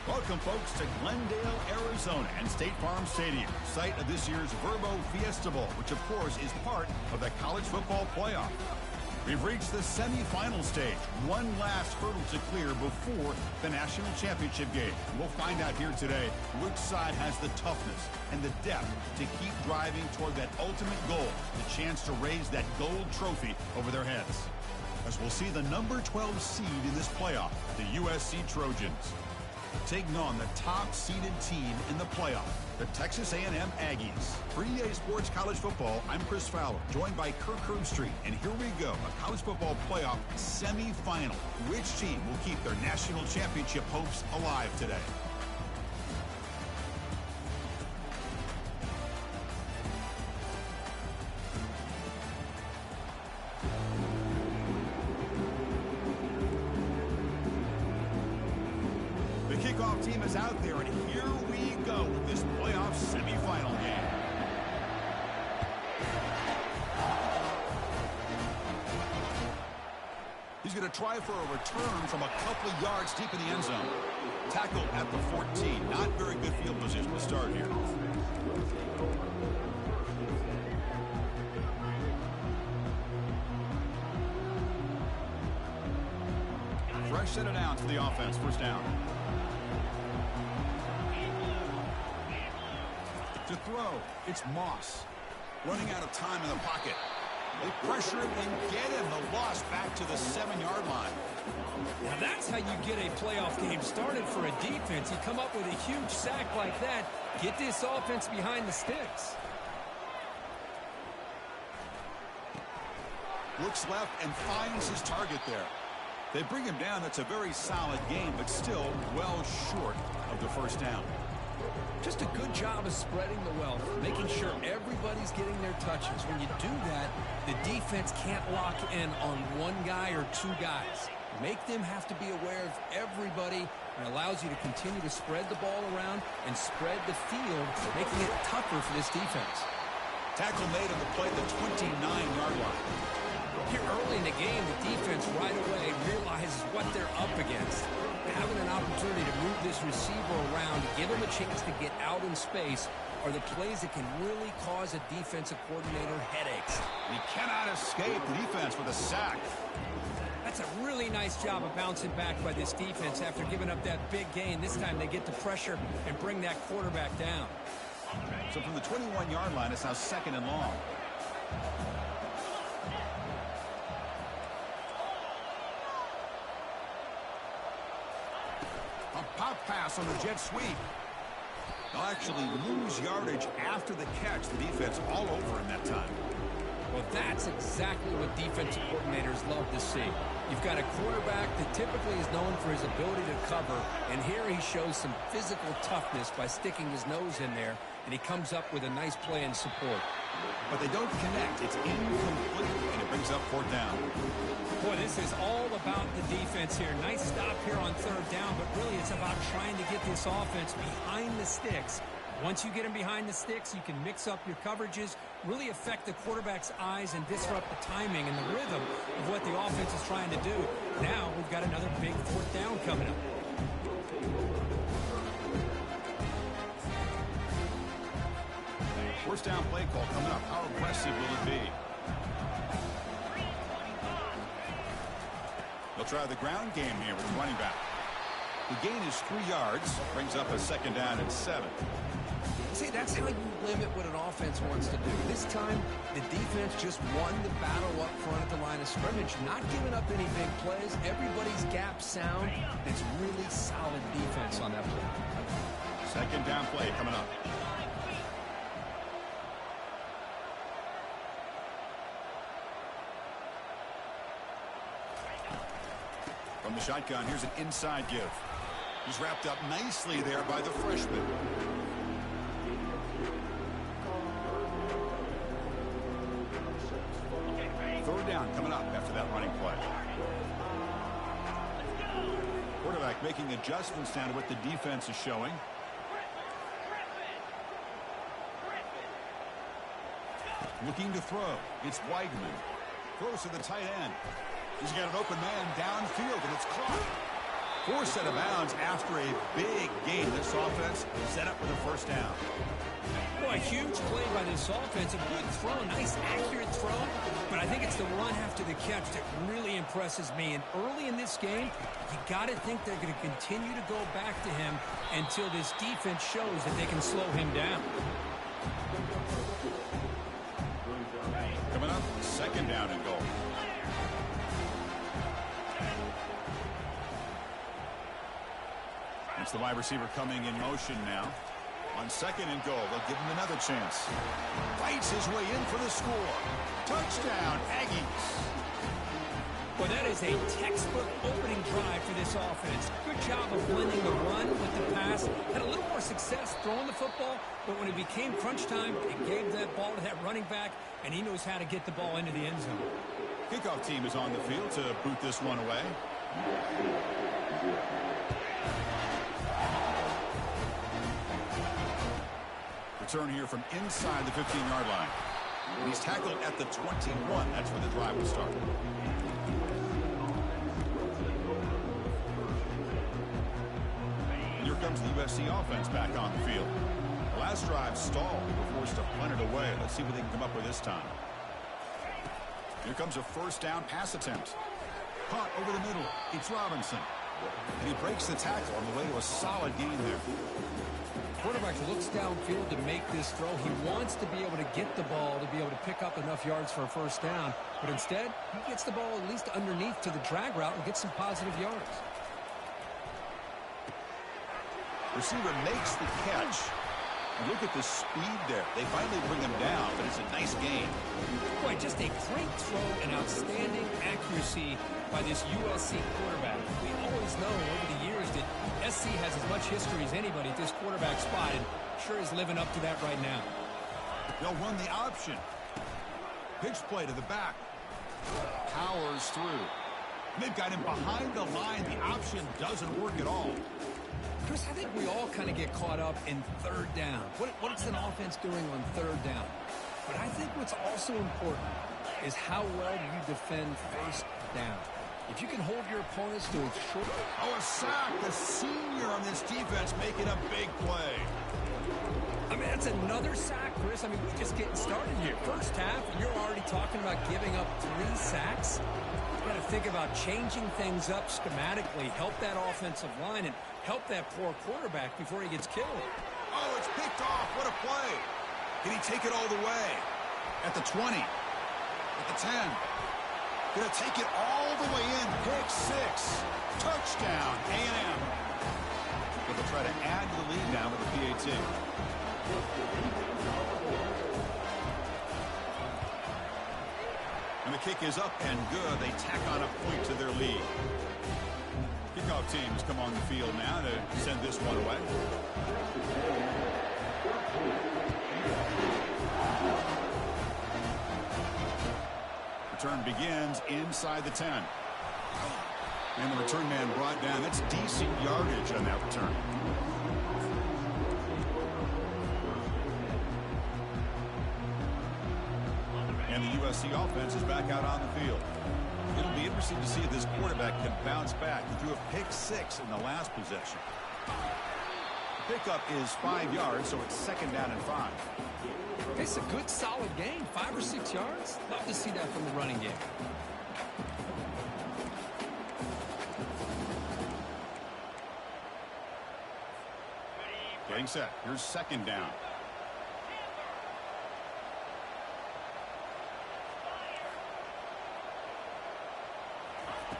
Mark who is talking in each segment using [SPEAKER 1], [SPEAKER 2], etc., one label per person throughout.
[SPEAKER 1] Welcome, folks, to Glendale, Arizona and State Farm Stadium, site of this year's Verbo Fiesta Bowl, which, of course, is part of the college football playoff. We've reached the semifinal stage, one last hurdle to clear before the national championship game. We'll find out here today which side has the toughness and the depth to keep driving toward that ultimate goal, the chance to raise that gold trophy over their heads. As we'll see the number 12 seed in this playoff, the USC Trojans, taking on the top-seeded team in the playoff, the Texas A&M Aggies. For EA Sports College Football, I'm Chris Fowler, joined by Kirk Herbstreit. And here we go, a college football playoff semifinal. Which team will keep their national championship hopes alive today? Kickoff team is out there, and here we go with this playoff semifinal game. He's going to try for a return from a couple of yards deep in the end zone. Tackle at the 14. Not very good field position to start here. Fresh set of downs for the offense. First down. To throw, it's Moss. Running out of time in the pocket. They pressure him and get him. The loss back to the 7-yard line.
[SPEAKER 2] Now that's how you get a playoff game started for a defense. You come up with a huge sack like that, get this offense behind the sticks.
[SPEAKER 1] Looks left and finds his target there. They bring him down. That's a very solid game, but still well short of the first down.
[SPEAKER 2] Just a good job of spreading the wealth, making sure everybody's getting their touches. When you do that, the defense can't lock in on one guy or two guys. Make them have to be aware of everybody, and allows you to continue to spread the ball around and spread the field, making it tougher for this defense.
[SPEAKER 1] Tackle made on the play at the 29-yard line.
[SPEAKER 2] Here early in the game, the defense right away realizes what they're up against. Having an opportunity to move this receiver around, give him a chance to get out in space, are the plays that can really cause a defensive coordinator headaches.
[SPEAKER 1] He cannot escape the defense with a sack.
[SPEAKER 2] That's a really nice job of bouncing back by this defense after giving up that big gain. This time they get the pressure and bring that quarterback down.
[SPEAKER 1] So from the 21-yard line, it's now second and long. A pop pass on the jet sweep. They'll actually lose yardage after the catch. The defense all over in that time.
[SPEAKER 2] Well, that's exactly what defensive coordinators love to see. You've got a quarterback that typically is known for his ability to cover, and here he shows some physical toughness by sticking his nose in there, and he comes up with a nice play in support.
[SPEAKER 1] But they don't connect. It's incomplete, and it brings up fourth down.
[SPEAKER 2] Boy, this is all about the defense here. Nice stop here on third down, but really it's about trying to get this offense behind the sticks. Once you get them behind the sticks, you can mix up your coverages, really affect the quarterback's eyes and disrupt the timing and the rhythm of what the offense is trying to do. Now we've got another big fourth down coming up.
[SPEAKER 1] First down play call coming up. How aggressive will it be? They'll try the ground game here with the running back. The gain is 3 yards, brings up a second down and 7.
[SPEAKER 2] See, that's how you limit what an offense wants to do. This time, the defense just won the battle up front at the line of scrimmage, not giving up any big plays. Everybody's gap sound. It's really solid defense on that play.
[SPEAKER 1] Second down play coming up. From the shotgun, here's an inside give. He's wrapped up nicely there by the freshman. Third down coming up after that running play. Quarterback making adjustments down to what the defense is showing. Looking to throw. It's Weigman. Throws to the tight end. He's got an open man downfield, and it's caught. Forced out of bounds after a big gain. This offense set up for the first down.
[SPEAKER 2] Boy, a huge play by this offense. A good throw, nice accurate throw. But I think it's the run after the catch that really impresses me. And early in this game, you got to think they're going to continue to go back to him until this defense shows that they can slow him down.
[SPEAKER 1] Coming up, second down and goal. It's the wide receiver coming in motion now. On second and goal, they'll give him another chance. Fights his way in for the score. Touchdown, Aggies.
[SPEAKER 2] Well, that is a textbook opening drive for this offense. Good job of blending the run with the pass. Had a little more success throwing the football, but when it became crunch time, it gave that ball to that running back, and he knows how to get the ball into the end zone.
[SPEAKER 1] Kickoff team is on the field to boot this one away. Return here from inside the 15-yard line. He's tackled at the 21. That's where the drive will start. And here comes the USC offense back on the field. The last drive stalled. They were forced to punt it away. Let's see what they can come up with this time. Here comes a first down pass attempt. Punt over the middle. It's Robinson. And he breaks the tackle on the way to a solid gain there.
[SPEAKER 2] Quarterback looks downfield to make this throw. He wants to be able to get the ball to be able to pick up enough yards for a first down. But instead, he gets the ball at least underneath to the drag route and gets some positive yards.
[SPEAKER 1] Receiver makes the catch. And look at the speed there. They finally bring him down, but it's a nice gain.
[SPEAKER 2] Boy, just a great throw and outstanding accuracy by this USC quarterback. We always know over the years that SC has as much history as anybody at this quarterback spot, and sure is living up to that right now.
[SPEAKER 1] They'll run the option. Pitch play to the back. Powers through. They've got him behind the line. The option doesn't work at all.
[SPEAKER 2] Chris, I think we all kind of get caught up in third down. What's an offense doing on third down? But I think what's also important is how well do you defend first down. If you can hold your opponents to a short...
[SPEAKER 1] Oh, a sack. The senior on this defense making a big play.
[SPEAKER 2] I mean, that's another sack, Chris. I mean, we're just getting started here. First half, and you're already talking about giving up 3 sacks. You got to think about changing things up schematically, help that offensive line, and help that poor quarterback before he gets killed.
[SPEAKER 1] Oh, it's picked off. What a play. Can he take it all the way? At the 20. At the 10. Gonna take it all the way in. Pick 6. Touchdown, A&M. They'll try to add to the lead now with the PAT. And the kick is up and good. They tack on a point to their lead. Kickoff teams come on the field now to send this one away. Return begins inside the 10. And the return man brought down. That's decent yardage on that return. And the USC offense is back out on the field. It'll be interesting to see if this quarterback can bounce back. He threw a pick 6 in the last possession. The pickup is 5 yards, so it's second down and 5.
[SPEAKER 2] It's a good, solid game. 5 or 6 yards. Love to see that from the running game.
[SPEAKER 1] Getting set. Here's second down.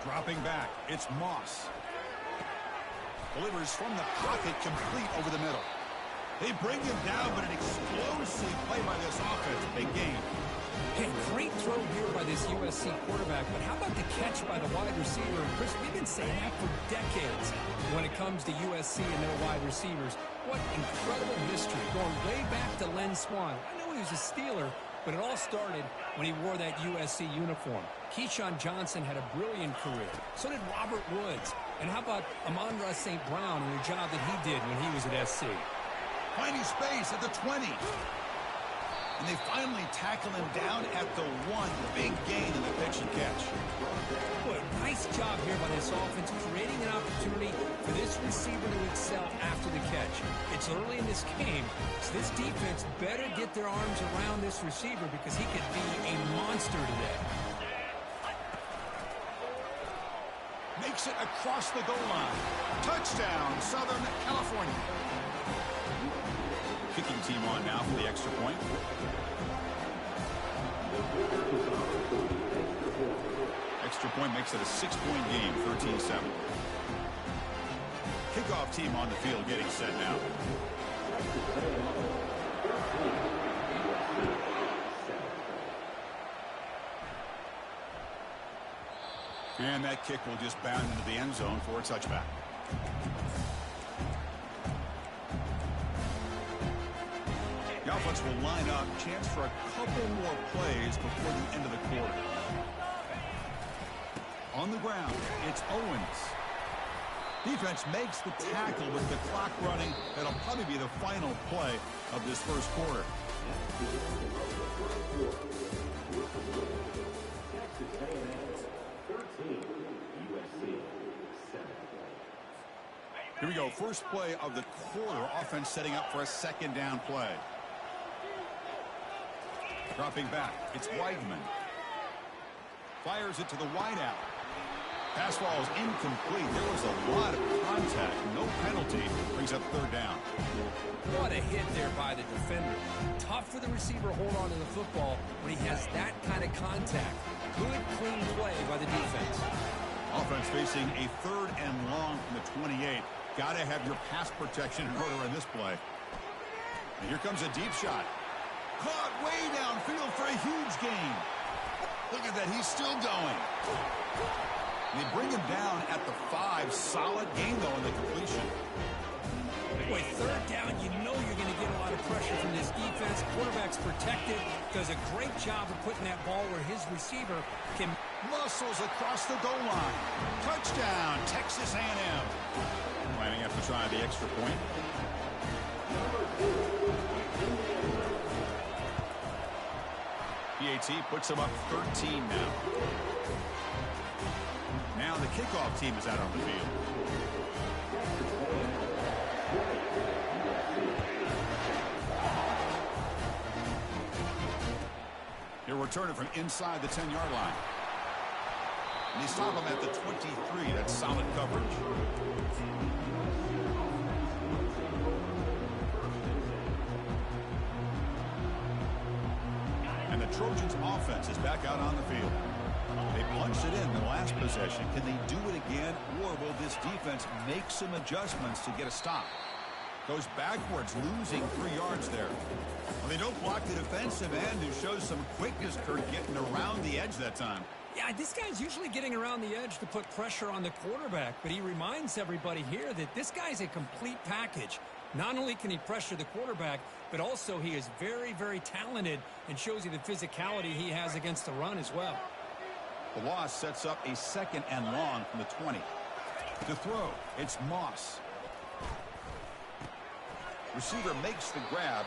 [SPEAKER 1] Dropping back. It's Moss. Delivers from the pocket, complete over the middle. They bring him down, but an explosive play by this offense. Big game.
[SPEAKER 2] Hey, great throw here by this USC quarterback, but how about the catch by the wide receiver? And Chris, we've been saying that for decades when it comes to USC and their wide receivers. What incredible history, going way back to Len Swan. I know he was a Steeler, but it all started when he wore that USC uniform. Keyshawn Johnson had a brilliant career. So did Robert Woods. And how about Amon-Ra St. Brown and the job that he did when he was at SC?
[SPEAKER 1] Finding space at the 20. And they finally tackle him down at the 1. Big gain in the pitch and catch.
[SPEAKER 2] Boy, nice job here by this offense, creating an opportunity receiver to excel after the catch. It's early in this game, so this defense better get their arms around this receiver because he could be a monster today.
[SPEAKER 1] Makes it across the goal line. Touchdown, Southern California. Kicking team on now for the extra point. Extra point makes it a 6-point game, 13-7. Kickoff team on the field getting set now. And that kick will just bound into the end zone for a touchback. The offense will line up. Chance for a couple more plays before the end of the quarter. On the ground, it's Owens. Defense makes the tackle with the clock running. That'll probably be the final play of this first quarter.
[SPEAKER 3] Texas A&M 13, USC 7.
[SPEAKER 1] Here we go. First play of the quarter. Offense setting up for a second down play. Dropping back. It's Weidman. Fires it to the wideout. Pass ball is incomplete. There was a lot of contact. No penalty. Brings up third down.
[SPEAKER 2] What a hit there by the defender. Tough for the receiver to hold on to the football when he has that kind of contact. Good, clean play by the defense.
[SPEAKER 1] Offense facing a third and long from the 28. Got to have your pass protection in order in this play. And here comes a deep shot. Caught way downfield for a huge gain. Look at that. He's still going. They bring him down at the 5. Solid gain, though, in the completion.
[SPEAKER 2] Boy, third down, you know you're going to get a lot of pressure from this defense. Quarterback's protected. Does a great job of putting that ball where his receiver can.
[SPEAKER 1] Muscles across the goal line. Touchdown, Texas A&M. Planning up to try the extra point. PAT puts him up 13 now. Now the kickoff team is out on the field. He'll return it from inside the 10-yard line. And they stop him at the 23. That's solid coverage. And the Trojans' offense is back out on the field. They punched it in the last possession. Can they do it again, or will this defense make some adjustments to get a stop? Goes backwards, losing 3 yards there. Well, they don't block the defensive end, who shows some quickness, Kurt, getting around the edge that time.
[SPEAKER 2] Yeah, this guy's usually getting around the edge to put pressure on the quarterback, but he reminds everybody here that this guy's a complete package. Not only can he pressure the quarterback, but also he is very, very talented and shows you the physicality he has against the run as well.
[SPEAKER 1] The loss sets up a second and long from the 20. To throw, it's Moss. Receiver makes the grab.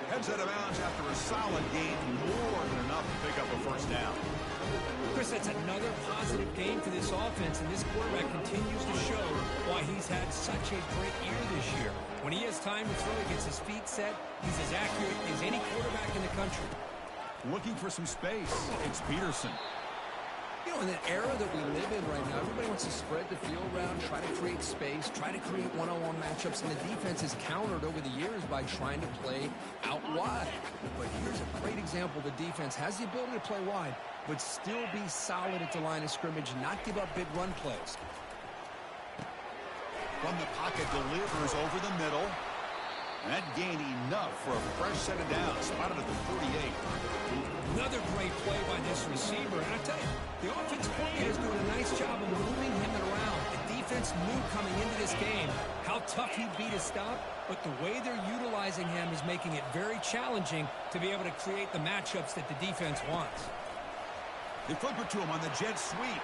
[SPEAKER 1] Heads out of bounds after a solid gain, more than enough to pick up a first down.
[SPEAKER 2] Chris, that's another positive game for this offense, and this quarterback continues to show why he's had such a great year this year. When he has time to throw, he gets his feet set. He's as accurate as any quarterback in the country.
[SPEAKER 1] Looking for some space, it's Peterson.
[SPEAKER 2] You know, in the era that we live in right now, everybody wants to spread the field around, try to create space, try to create one-on-one matchups, and the defense has countered over the years by trying to play out wide. But here's a great example. The defense has the ability to play wide, but still be solid at the line of scrimmage, not give up big run plays.
[SPEAKER 1] From the pocket, delivers over the middle. And that gained enough for a fresh set of downs, spotted at the 38.
[SPEAKER 2] Another great play by this receiver. And I tell you, the offense coordinator is doing a nice job of moving him around. The defense knew coming into this game how tough he'd be to stop, but the way they're utilizing him is making it very challenging to be able to create the matchups that the defense wants. They flip it to him on the jet sweep.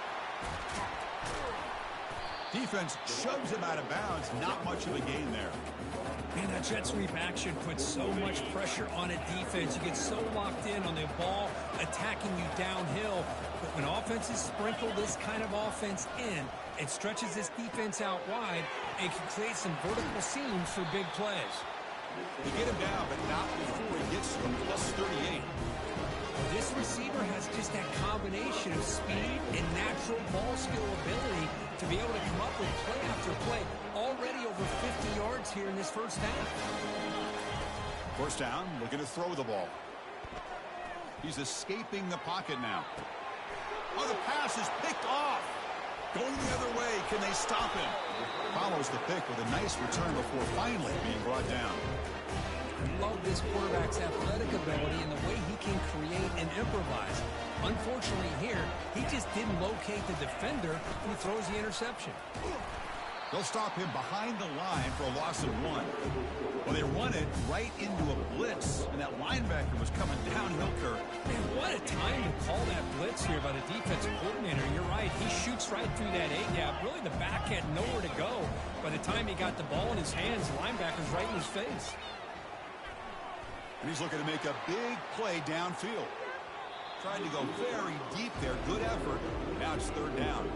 [SPEAKER 1] Defense shoves him out of bounds. Not much of a gain there.
[SPEAKER 2] Man, that jet sweep action puts so much pressure on a defense. You get so locked in on the ball attacking you downhill. But when offenses sprinkle this kind of offense in, it stretches this defense out wide and can create some vertical seams for big plays.
[SPEAKER 1] They get him down, but not before he gets to +38.
[SPEAKER 2] This receiver has just that combination of speed and natural ball skill ability to be able to come up with play after play. Already over 50 yards here in this first half.
[SPEAKER 1] First down, looking to throw the ball. He's escaping the pocket now. Oh, the pass is picked off. Going the other way. Can they stop him? Follows the pick with a nice return before finally being brought down.
[SPEAKER 2] I love this quarterback's athletic ability and the way he can create and improvise. Unfortunately here, he just didn't locate the defender when he throws the interception.
[SPEAKER 1] They'll stop him behind the line for a loss of 1. Well, they run it right into a blitz, and that linebacker was coming downhill, Kirk.
[SPEAKER 2] Man, what a time to call that blitz here by the defensive coordinator. You're right. He shoots right through that A-gap. Really, the back had nowhere to go. By the time he got the ball in his hands, the linebacker's right in his face.
[SPEAKER 1] And he's looking to make a big play downfield. Tried to go very deep there. Good effort. Now it's third down.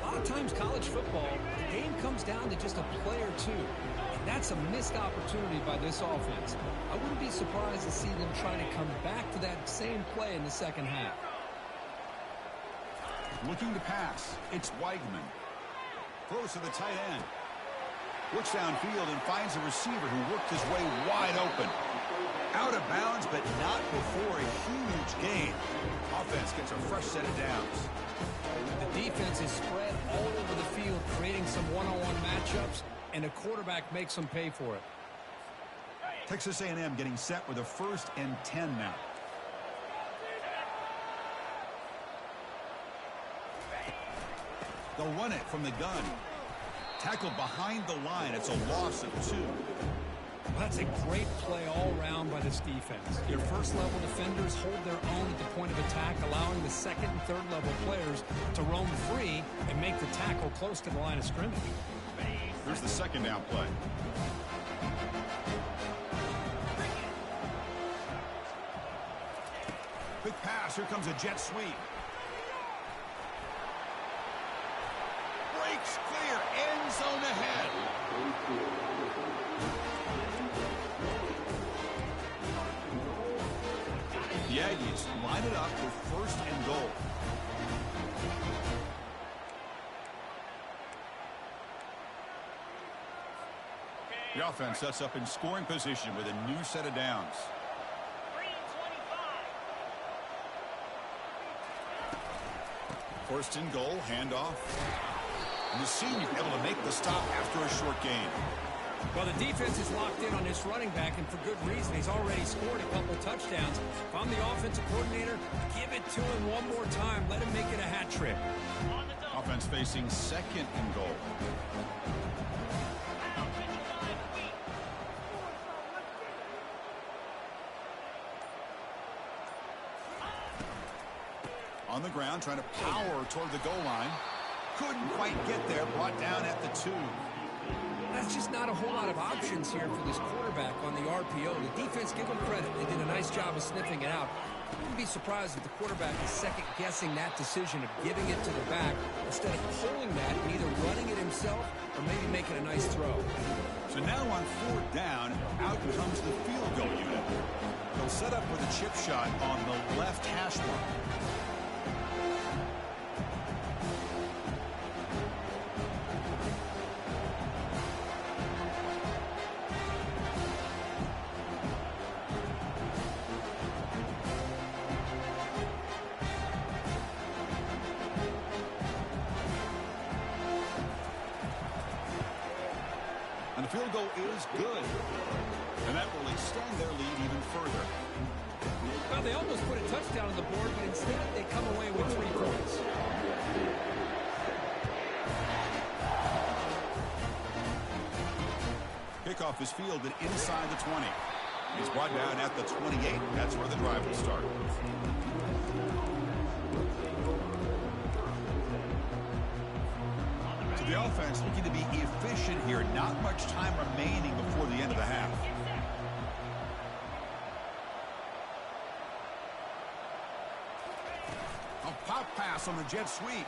[SPEAKER 2] A lot of times college football, the game comes down to just a play or two. And that's a missed opportunity by this offense. I wouldn't be surprised to see them try to come back to that same play in the second half.
[SPEAKER 1] Looking to pass. It's Weigman. Throws to the tight end. Looks downfield and finds a receiver who worked his way wide open. Out of bounds, but not before a huge gain. Offense gets a fresh set of downs.
[SPEAKER 2] The defense is spread all over the field, creating some one-on-one matchups, and the quarterback makes them pay for it.
[SPEAKER 1] Texas A&M getting set with a 1st and 10 now. They'll run it from the gun. Tackled behind the line. It's a loss of 2.
[SPEAKER 2] Well, that's a great play all around by this defense. Your first-level defenders hold their own at the point of attack, allowing the second and third-level players to roam free and make the tackle close to the line of scrimmage.
[SPEAKER 1] Here's the second down play. Quick pass. Here comes a jet sweep. Breaks clear. End zone ahead. The Aggies line it up for 1st and goal. The offense sets up in scoring position with a new set of downs. First and goal, handoff. And the senior able to make the stop after a short gain.
[SPEAKER 2] Well, the defense is locked in on this running back, and for good reason. He's already scored a couple touchdowns. If I'm the offensive coordinator, give it to him one more time. Let him make it a hat trick.
[SPEAKER 1] Offense facing 2nd and goal. On the ground, trying to power toward the goal line. Couldn't quite get there. Brought down at the 2.
[SPEAKER 2] That's just not a whole lot of options here for this quarterback on the RPO. The defense, give them credit. They did a nice job of sniffing it out. I wouldn't be surprised if the quarterback is second-guessing that decision of giving it to the back instead of pulling that and either running it himself or maybe making a nice throw.
[SPEAKER 1] So now on 4th down, out comes the field goal unit. They'll set up with a chip shot on the left hash mark. And the field goal is good. And that will extend their lead even further.
[SPEAKER 2] Well, they almost put a touchdown on the board, but instead they come away with 3 points.
[SPEAKER 1] Kickoff is fielded inside the 20. He's brought down at the 28. That's where the drive will start. To The offense looking to be efficient here. Not much time remaining before the end of the half. A pop pass on the jet sweep.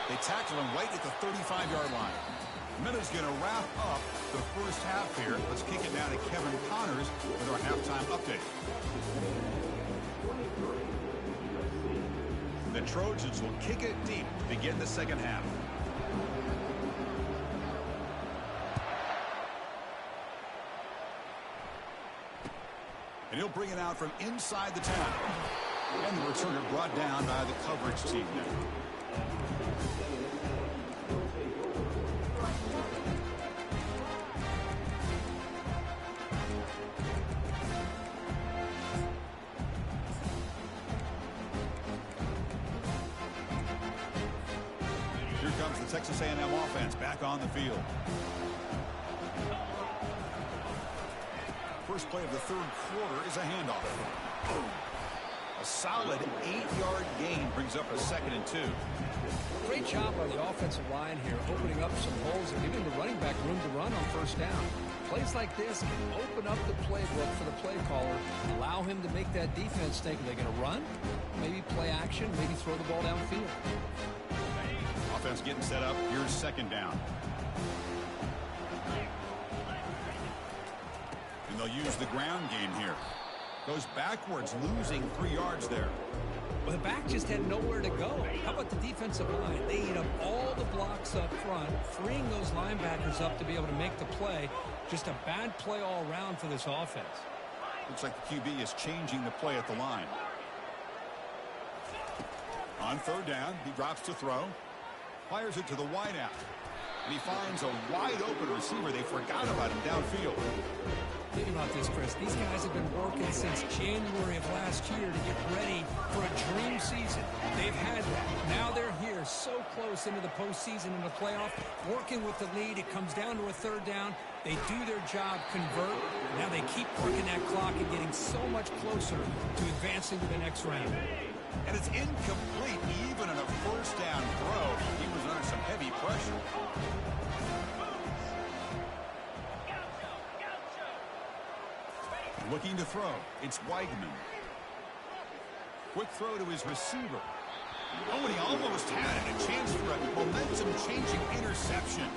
[SPEAKER 1] They tackle him right at the 35-yard line. Minutes going to wrap up the first half here. Let's kick it down to Kevin Connors with our halftime update. The Trojans will kick it deep to begin the second half. And he'll bring it out from inside the 10. And the returner brought down by the coverage team there. Texas A&M offense back on the field. First play of the third quarter is a handoff. A solid 8-yard gain brings up a 2nd and 2.
[SPEAKER 2] Great job by the offensive line here, opening up some holes and giving the running back room to run on first down. Plays like this can open up the playbook for the play caller, allow him to make that defense think, are they going to run? Maybe play action, maybe throw the ball downfield.
[SPEAKER 1] Offense getting set up. Here's 2nd down. And they'll use the ground game here. Goes backwards, losing 3 yards there.
[SPEAKER 2] Well, the back just had nowhere to go. How about the defensive line? They eat up all the blocks up front, freeing those linebackers up to be able to make the play. Just a bad play all around for this offense.
[SPEAKER 1] Looks like the QB is changing the play at the line. On 3rd down, he drops to throw. Fires it to the wideout. And he finds a wide-open receiver. They forgot about him downfield.
[SPEAKER 2] Think about this, Chris. These guys have been working since January of last year to get ready for a dream season. They've had that. Now they're here so close into the postseason and the playoff, working with the lead. It comes down to a 3rd down. They do their job, convert. Now they keep working that clock and getting so much closer to advancing to the next round.
[SPEAKER 1] And it's incomplete even in a first down throw. He was under some heavy pressure. Looking to throw. It's Weigman. Quick throw to his receiver. Oh, and he almost had it. A chance for a momentum-changing interception.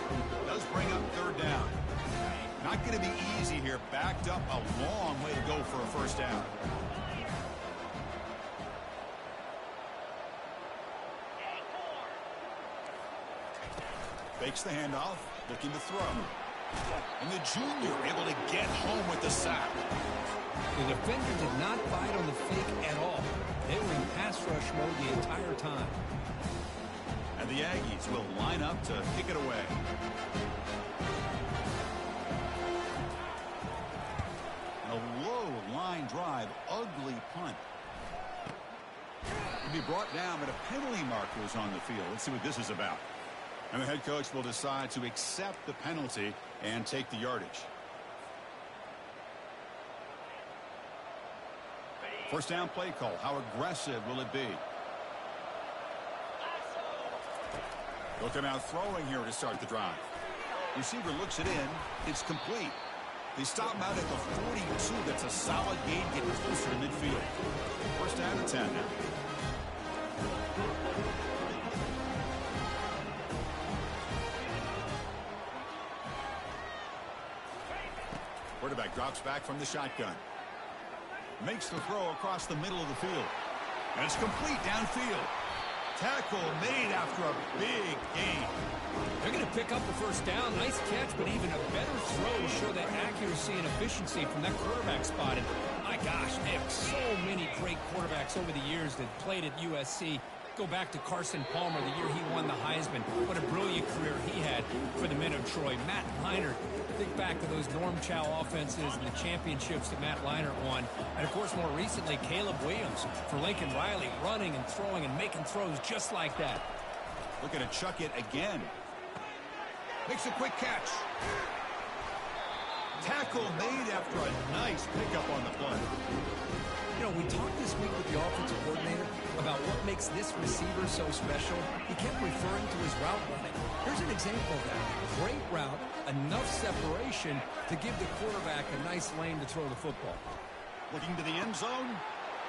[SPEAKER 1] Does bring up 3rd down. Not going to be easy here. Backed up a long way to go for a first down. Fakes the handoff, looking to throw. And the junior able to get home with the sack.
[SPEAKER 2] The defender did not bite on the fake at all. They were in pass rush mode the entire time.
[SPEAKER 1] And the Aggies will line up to kick it away. And a low line drive, ugly punt. He'll be brought down, but a penalty marker is on the field. Let's see what this is about. And the head coach will decide to accept the penalty and take the yardage. First down play call. How aggressive will it be? They'll come out throwing here to start the drive. Receiver looks it in. It's complete. They stop him out at the 42. That's a solid gain, getting closer to midfield. First down and 10 now. Quarterback drops back from the shotgun. Makes the throw across the middle of the field. And it's complete downfield. Tackle made after a big gain.
[SPEAKER 2] They're going to pick up the first down. Nice catch, but even a better throw to show that accuracy and efficiency from that quarterback spot. And my gosh, they have so many great quarterbacks over the years that played at USC. Go back to Carson Palmer the year he won the Heisman. What a brilliant career he had for the men of Troy. Matt Leinart. Think back to those Norm Chow offenses and the championships that Matt Leinart won. And, of course, more recently, Caleb Williams for Lincoln Riley, running and throwing and making throws just like that.
[SPEAKER 1] Looking to chuck it again. Makes a quick catch. Tackle made after a nice pickup on the play.
[SPEAKER 2] You know, we talked this week with the offensive coordinator about what makes this receiver so special. He kept referring to his route running. Here's an example of that. Great route, enough separation to give the quarterback a nice lane to throw the football.
[SPEAKER 1] Looking to the end zone.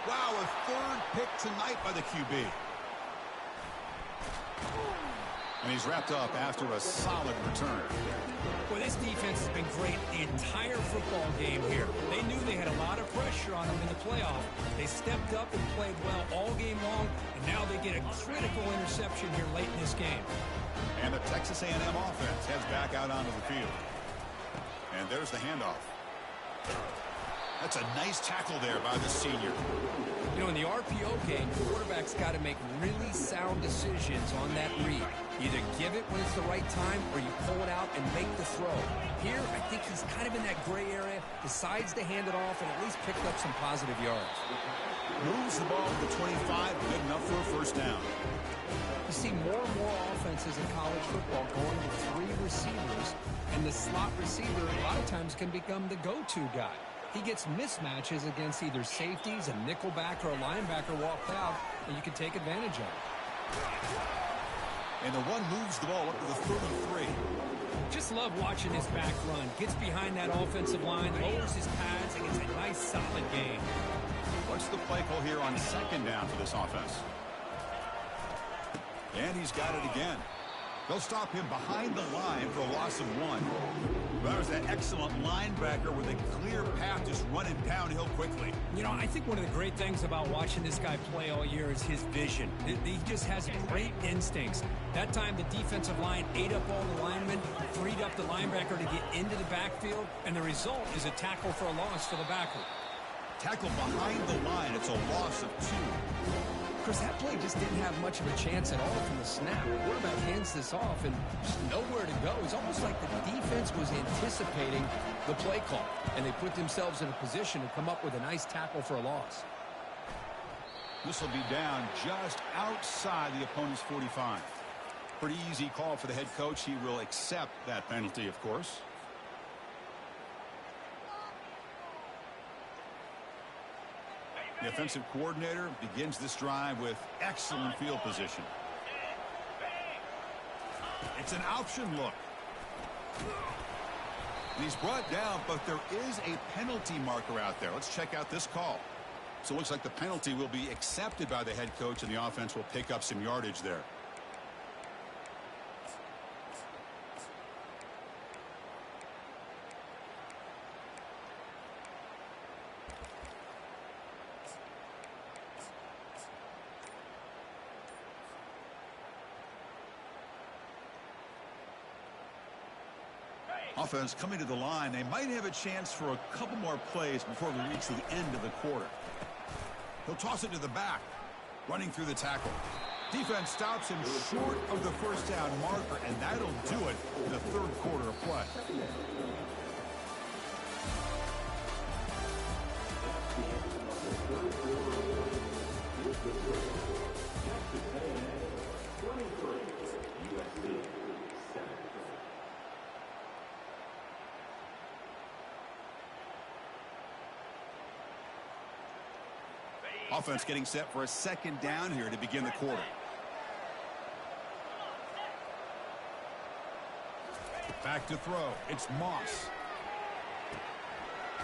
[SPEAKER 1] Wow, a third pick tonight by the QB. And he's wrapped up after a solid return.
[SPEAKER 2] Well, this defense has been great the entire football game here. They knew they had a lot of pressure on them in the playoff. They stepped up and played well all game long, and now they get a critical interception here late in this game.
[SPEAKER 1] And the Texas A&M offense heads back out onto the field. And there's the handoff. That's a nice tackle there by the senior.
[SPEAKER 2] You know, in the RPO game, the quarterback's got to make really sound decisions on that read. Either give it when it's the right time or you pull it out and make the throw. Here, I think he's kind of in that gray area, decides to hand it off and at least picked up some positive yards.
[SPEAKER 1] Moves the ball to the 25, good enough for a first down.
[SPEAKER 2] You see more and more offenses in college football going to 3 receivers, and the slot receiver a lot of times can become the go-to guy. He gets mismatches against either safeties, a nickelback, or a linebacker walked out, and you can take advantage of it.
[SPEAKER 1] And the one moves the ball up to the 33.
[SPEAKER 2] Just love watching his back run. Gets behind that offensive line, lowers his pads, and gets a nice, solid gain.
[SPEAKER 1] What's the play call here on second down for this offense? And he's got it again. They'll stop him behind the line for a loss of 1. That was that excellent linebacker with a clear path just running downhill quickly.
[SPEAKER 2] You know, I think one of the great things about watching this guy play all year is his vision. He just has great instincts. That time the defensive line ate up all the linemen, freed up the linebacker to get into the backfield, and the result is a tackle for a loss for the backer.
[SPEAKER 1] Tackle behind the line, it's a loss of 2.
[SPEAKER 2] Of course, that play just didn't have much of a chance at all from the snap. The quarterback hands this off and just nowhere to go. It's almost like the defense was anticipating the play call, and they put themselves in a position to come up with a nice tackle for a loss.
[SPEAKER 1] This will be down just outside the opponent's 45. Pretty easy call for the head coach. He will accept that penalty, of course. The offensive coordinator begins this drive with excellent field position. It's an option look. And he's brought down, but there is a penalty marker out there. Let's check out this call. So it looks like the penalty will be accepted by the head coach, and the offense will pick up some yardage there. Offense coming to the line. They might have a chance for a couple more plays before we reach the end of the quarter. He'll toss it to the back, running through the tackle. Defense stops him short of the first down marker, and that'll do it in the third quarter of play. Offense getting set for a second down here to begin the quarter. Back to throw. It's Moss.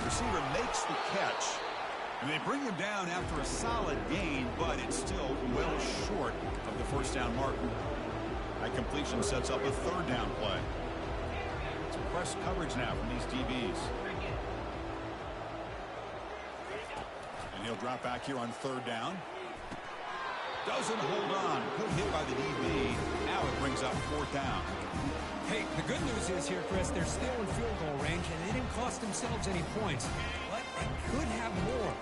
[SPEAKER 1] Receiver makes the catch. And they bring him down after a solid gain, but it's still well short of the first down marker. That completion sets up a third down play. It's press coverage now from these DBs. He'll drop back here on third down. Doesn't hold on. Good hit by the DB. Now it brings up fourth down.
[SPEAKER 2] Hey, the good news is here, Chris, they're still in field goal range, and they didn't cost themselves any points. But they could have more.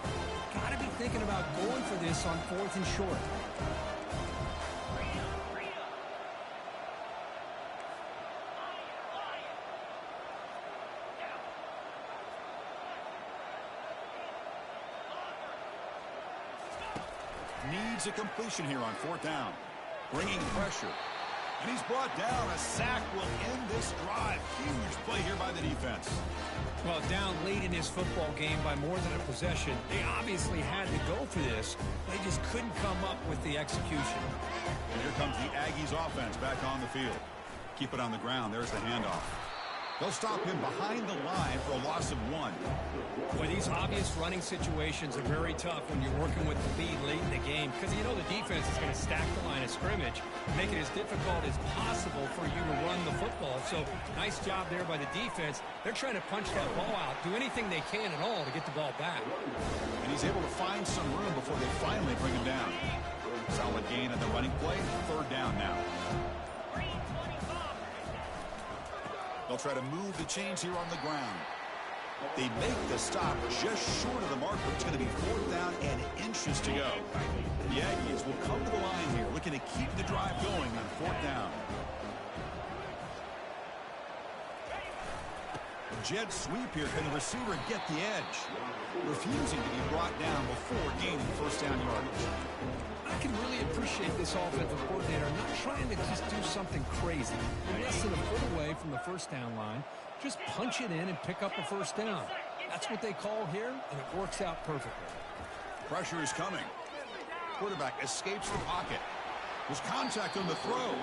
[SPEAKER 2] Got to be thinking about going for this on 4th and short.
[SPEAKER 1] Needs a completion here on fourth down. Bringing pressure. And he's brought down. A sack will end this drive. Huge play here by the defense.
[SPEAKER 2] Well, down late in this football game by more than a possession, they obviously had to go for this. They just couldn't come up with the execution.
[SPEAKER 1] And here comes the Aggies offense back on the field. Keep it on the ground. There's the handoff. They'll stop him behind the line for a loss of 1.
[SPEAKER 2] Boy, these obvious running situations are very tough when you're working with the lead late in the game because you know the defense is going to stack the line of scrimmage, make it as difficult as possible for you to run the football. So, nice job there by the defense. They're trying to punch that ball out, do anything they can at all to get the ball back.
[SPEAKER 1] And he's able to find some room before they finally bring him down. Solid gain on the running play. 3rd down now. They'll try to move the chains here on the ground. They make the stop just short of the marker. It's going to be 4th down and inches to go. The Aggies will come to the line here, looking to keep the drive going on 4th down. Jet sweep here. Can the receiver get the edge? Refusing to be brought down before gaining 1st down yardage.
[SPEAKER 2] I can really appreciate this offensive coordinator not trying to just do something crazy. Less than a foot away from the 1st down line, just punch it in and pick up a 1st down. That's what they call here, and it works out perfectly.
[SPEAKER 1] Pressure is coming. Quarterback escapes the pocket. There's contact on the throw.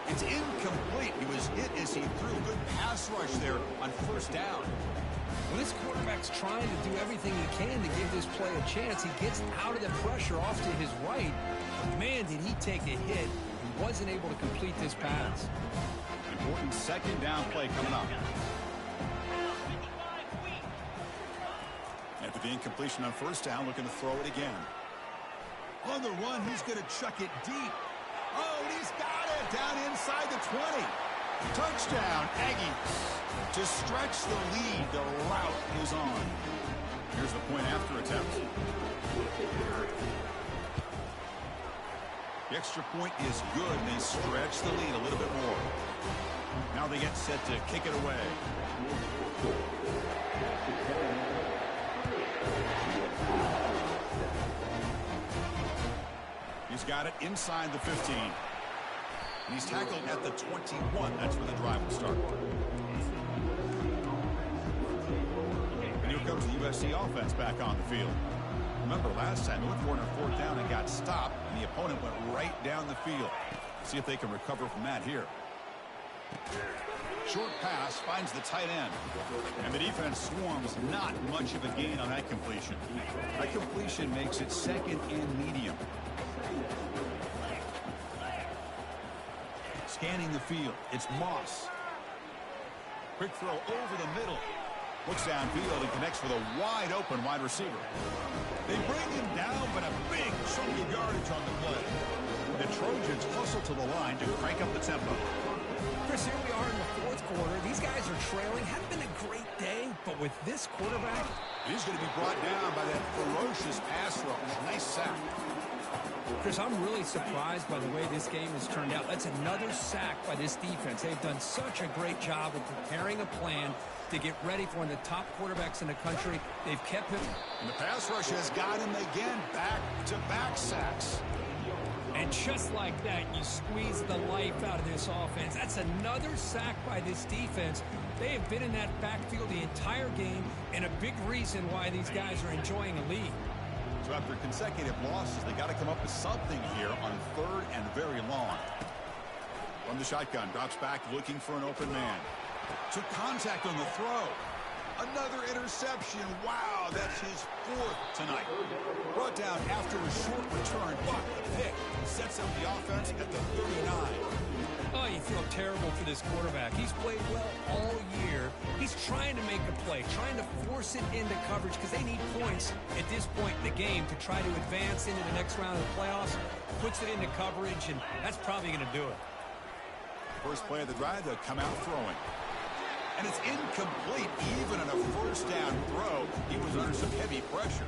[SPEAKER 1] It's incomplete. He was hit as he threw. Good pass rush there on 1st down.
[SPEAKER 2] When this quarterback's trying to do everything he can to give this play a chance, he gets out of the pressure off to his right. But man, did he take a hit. He wasn't able to complete this pass.
[SPEAKER 1] Important 2nd down play coming up. After the incompletion on 1st down, looking to throw it again. On the run, he's going to chuck it deep. Oh, and he's got it down inside the 20. Touchdown, Aggies. To stretch the lead, the route is on. Here's the point after attempt. The extra point is good, and they stretch the lead a little bit more. Now they get set to kick it away. He's got it inside the 15. And he's tackled at the 21. That's where the drive will start. And here comes the USC offense back on the field. Remember, last time they went for it on 4th down and got stopped, and the opponent went right down the field. See if they can recover from that here. Short pass finds the tight end. And the defense swarms. Not much of a gain on that completion. That completion makes it 2nd and medium. Scanning the field. It's Moss. Quick throw over the middle. Looks downfield and connects with a wide open wide receiver. They bring him down, but a big chunk of yardage on the play. The Trojans hustle to the line to crank up the tempo.
[SPEAKER 2] Chris, here we are in the 4th quarter. These guys are trailing. Hadn't been a great day, but with this quarterback,
[SPEAKER 1] he's going to be brought down by that ferocious pass rush. Nice sack.
[SPEAKER 2] Chris, I'm really surprised by the way this game has turned out. That's another sack by this defense. They've done such a great job of preparing a plan to get ready for one of the top quarterbacks in the country. They've kept him.
[SPEAKER 1] And the pass rush has got him again. Back-to-back sacks.
[SPEAKER 2] And just like that, you squeeze the life out of this offense. That's another sack by this defense. They have been in that backfield the entire game, and a big reason why these guys are enjoying a lead.
[SPEAKER 1] So after consecutive losses, they got to come up with something here on 3rd and very long. From the shotgun, drops back looking for an open man. Took contact on the throw. Another interception. Wow, that's his 4th tonight. Brought down after a short return, but the pick sets up the offense at the 39.
[SPEAKER 2] Oh, you feel terrible for this quarterback. He's played well all year. He's trying to make a play, trying to force it into coverage because they need points at this point in the game to try to advance into the next round of the playoffs. Puts it into coverage, and that's probably going to do it.
[SPEAKER 1] First play of the drive, they'll come out throwing. And it's incomplete, even on a 1st down throw. He was under some heavy pressure.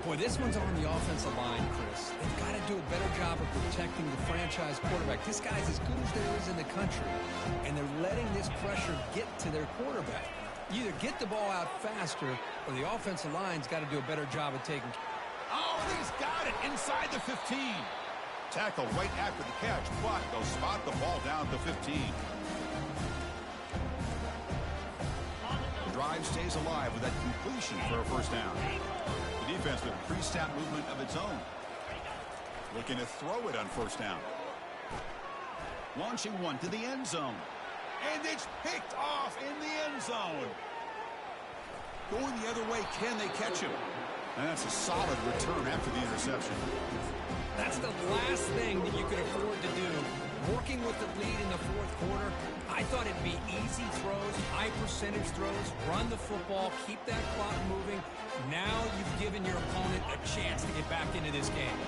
[SPEAKER 2] Boy, this one's on the offensive line, Chris. They've got to do a better job of protecting the franchise quarterback. This guy's as good as there is in the country, and they're letting this pressure get to their quarterback. You either get the ball out faster, or the offensive line's got to do a better job of taking.
[SPEAKER 1] Oh, he's got it inside the 15. Tackle right after the catch, but they'll spot the ball down at the 15. The drive stays alive with that completion for a first down. The defense with pre-snap movement of its own. Looking to throw it on first down. Launching one to the end zone. And it's picked off in the end zone. Going the other way, can they catch him? And that's a solid return after the interception.
[SPEAKER 2] That's the last thing that you could afford to do. Working with the lead in the fourth quarter, I thought it'd be easy throws, high percentage throws, run the football, keep that clock moving. Now you've given your opponent a chance to get back into this game.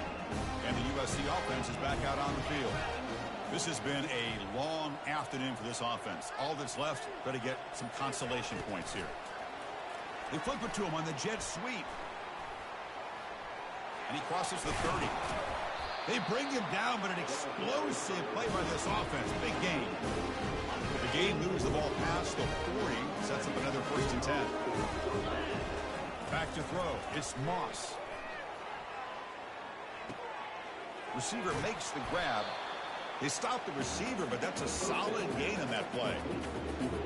[SPEAKER 1] And the USC offense is back out on the field. This has been a long afternoon for this offense. All that's left, got to get some consolation points here. They flip it to him on the jet sweep. And he crosses the 30. They bring him down, but an explosive play by this offense. Big gain. The game moves the ball past the 40. Sets up another 1st and 10. Back to throw. It's Moss. Receiver makes the grab. They stopped the receiver, but that's a solid gain on that play.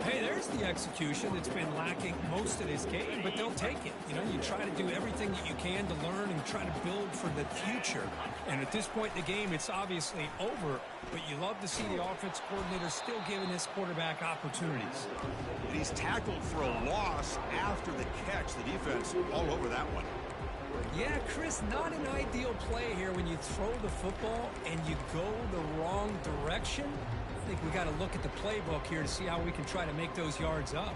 [SPEAKER 2] Hey, there's the execution that's been lacking most of this game, but they'll take it. You know, you try to do everything that you can to learn and try to build for the future. And at this point in the game, it's obviously over, but you love to see the offense coordinator still giving this quarterback opportunities.
[SPEAKER 1] And he's tackled for a loss after the catch. The defense all over that one.
[SPEAKER 2] Yeah, Chris, not an ideal play here when you throw the football and you go the wrong direction. I think we got to look at the playbook here to see how we can try to make those yards up.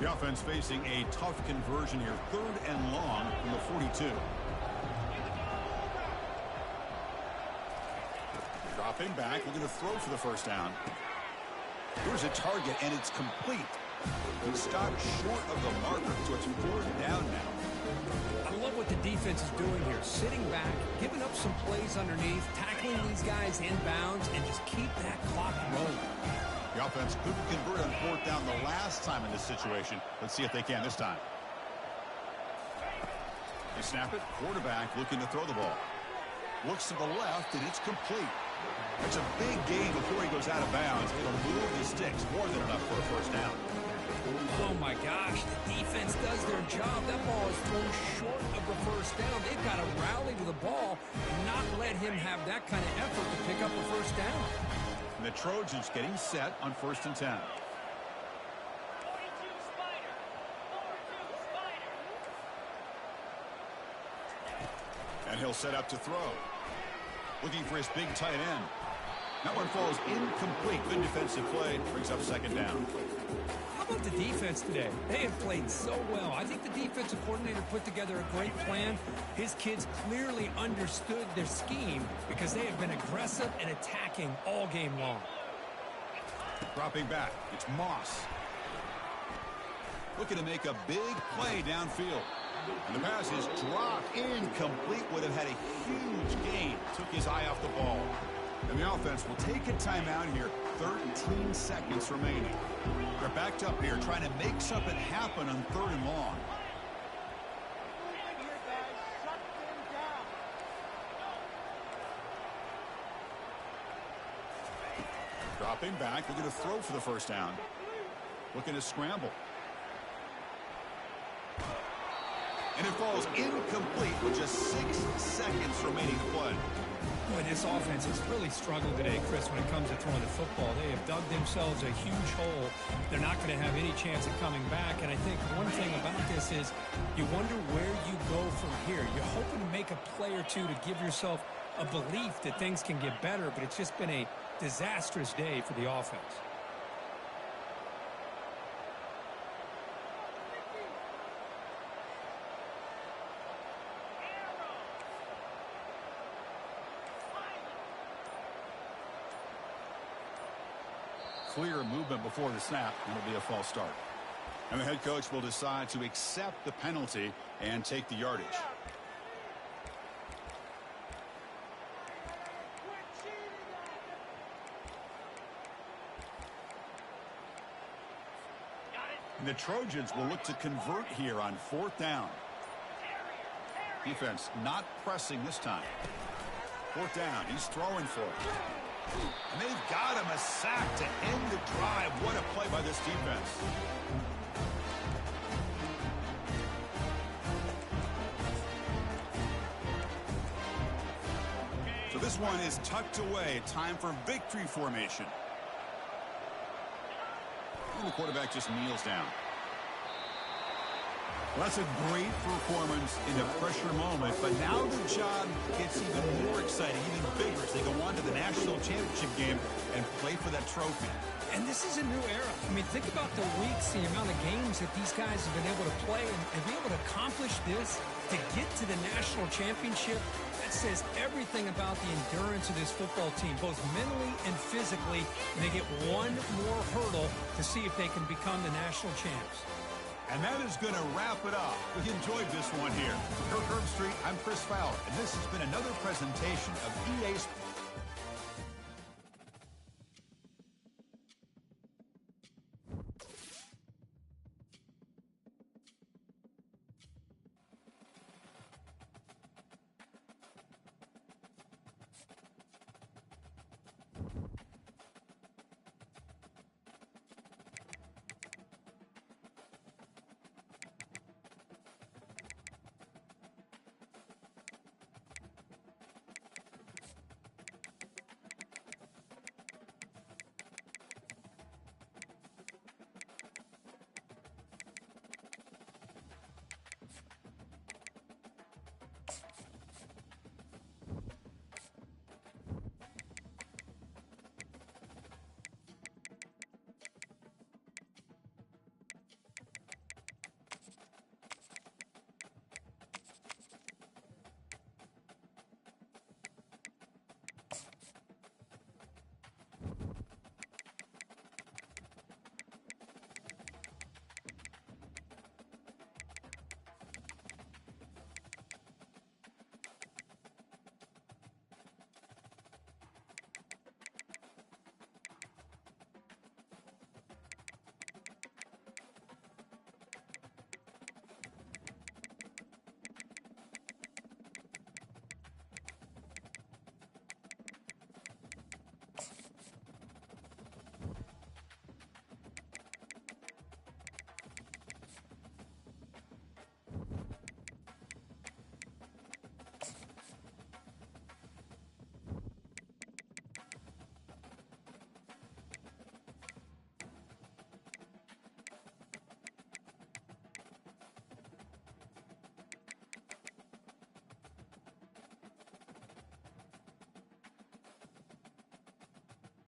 [SPEAKER 1] The offense facing a tough conversion here. 3rd and long from the 42. Dropping back, looking to throw for the first down. Here's a target, and it's complete. He stopped short of the marker, so it's 4th down now.
[SPEAKER 2] I love what the defense is doing here. Sitting back, giving up some plays underneath, tackling these guys inbounds, and just keep that clock rolling.
[SPEAKER 1] The offense couldn't convert on 4th down the last time in this situation. Let's see if they can this time. They snap it. Quarterback looking to throw the ball. Looks to the left, and it's complete. That's a big gain before he goes out of bounds. It'll move the sticks. More than enough for a first down.
[SPEAKER 2] Oh, my gosh. The defense does their job. That ball is thrown short of the first down. They've got to rally to the ball and not let him have that kind of effort to pick up a first down.
[SPEAKER 1] And the Trojans getting set on 1st and 10. And he'll set up to throw. Looking for his big tight end. That one falls incomplete. Good defensive play. Brings up 2nd down.
[SPEAKER 2] How about the defense today? They have played so well. I think the defensive coordinator put together a great plan. His kids clearly understood their scheme because they have been aggressive and attacking all game long.
[SPEAKER 1] Dropping back. It's Moss. Looking to make a big play downfield. And the pass is dropped incomplete. Would have had a huge gain. Took his eye off the ball. And the offense will take a timeout here. 13 seconds remaining. They're backed up here trying to make something happen on 3rd and long. Dropping back. Looking to throw for the first down. Looking to scramble. And it falls incomplete with just 6 seconds remaining to play.
[SPEAKER 2] Boy, this offense has really struggled today, Chris, when it comes to throwing the football. They have dug themselves a huge hole. They're not going to have any chance of coming back. And I think one thing about this is you wonder where you go from here. You're hoping to make a play or two to give yourself a belief that things can get better, but it's just been a disastrous day for the offense.
[SPEAKER 1] Clear movement before the snap, and it'll be a false start. And the head coach will decide to accept the penalty and take the yardage. And the Trojans will look to convert here on 4th down. Defense not pressing this time. Fourth down. He's throwing for it. And they've got him a sack to end the drive. What a play by this defense. So this one is tucked away. Time for victory formation. And the quarterback just kneels down. Well, that's a great performance in a pressure moment, but now the job gets even more exciting, even bigger as they go on to the national championship game and play for that trophy.
[SPEAKER 2] And this is a new era. I mean, think about the weeks, the amount of games that these guys have been able to play and be able to accomplish this, to get to the national championship. That says everything about the endurance of this football team, both mentally and physically. And they get one more hurdle to see if they can become the national champs.
[SPEAKER 1] And that is going to wrap it up. We enjoyed this one here. For Kirk Herbstreit, I'm Chris Fowler, and this has been another presentation of EA Sports.